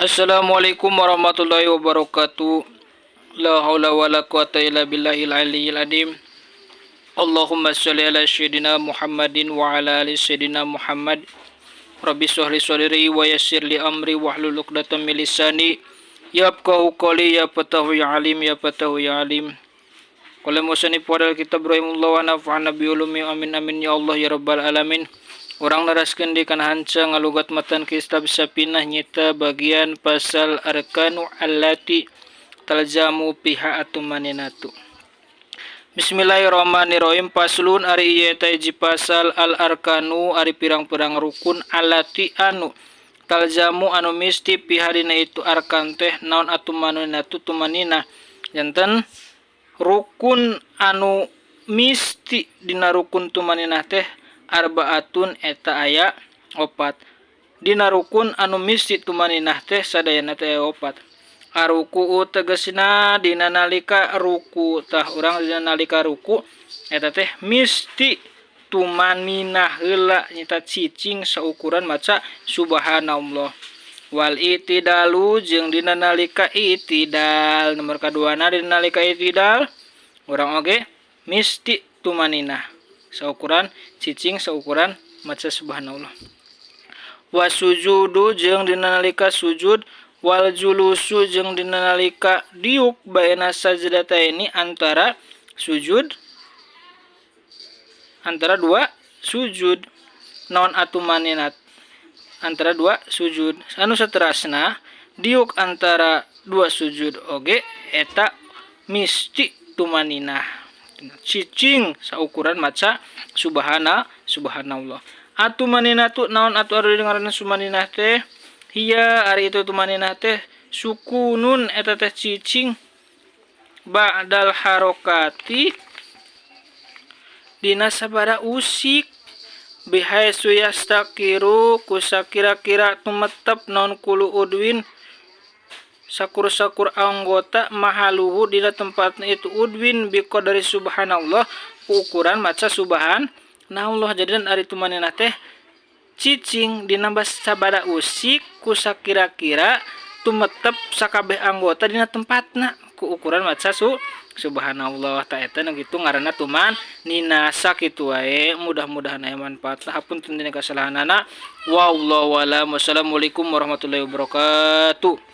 Assalamualaikum warahmatullahi wabarakatuh. La haula wala quwata illa billahil aliyyil azim. Allahumma shalli ala sayyidina Muhammadin wa ala ali sayyidina Muhammad. Rabbi shrah li sadri wa yassir li amri wahlul 'uqdatam min lisani yafqahu qawli ya fatahu ya alim ya fatahu ya alim. Qala musannif wadal kitab rahimahullah wa nafa'ana bi ulumi amin amin ya Allah ya rabbal alamin. Orang naraskeun di kana hanca ngalugat matan kitab sapinah nyita bagian pasal arkanu allati talzamu piha atumaninatu. Bismillahirrahmanirrahim. Paslun ari ieu teh hiji pasal al arkanu ari pirang-pirang rukun allati anu talzamu anu misti piha dina itu arkan teh naon atumaninatu tumanina. Janten rukun anu misti dina rukun tumaninah teh arbaatun eta aya opat. Dina rukun anu misti tumaninah teh sadayana teh opat. Aruku tegasna dina nalika ruku tah urang dina nalika ruku eta teh misti tumaninah heula nyata cicing saukuran maca subhanallah. Wal itidalu jeung dina nalika itidal nomor kaduana dina nalika itidal urang oge misti tumaninah saukuran cicing saukuran maca subhanallah. Wa sujudu jeung dina nalika sujud wal julusu jeung dina nalika diuk baina sajdataini antara sujud antara dua sujud naon atumaninat antara dua sujud anu saterasna diuk antara dua sujud oge eta misti tumaninah cicing saukuran maca subhanallah. Atumaninatu naon atu ari ngaranna sumaninah teh hiya ari itu tumaninah teh sukunun eta teh cicing ba'dal harokati dina sabada usik bihaisu yastaqiru kusakira-kira tumetep naon kulu udwin sakur-sakur anggota mahaluhu dina tempatna itu udwin biqadari subhanallah ukuran maca subhanallah. Jadi ari tumaninah teh cicing dina sabada usik kusakira-kira tumetep sakabeh anggota dina tempatna ku ukuran maca subhanallah. Ta eta nu kitu ngaranna tumaninah sakitu wae. Mudah-mudahan aya manfaat. Hapunten dina kasalahanana. Wallahu a'lam. Wassalamualaikum warahmatullahi wabarakatuh.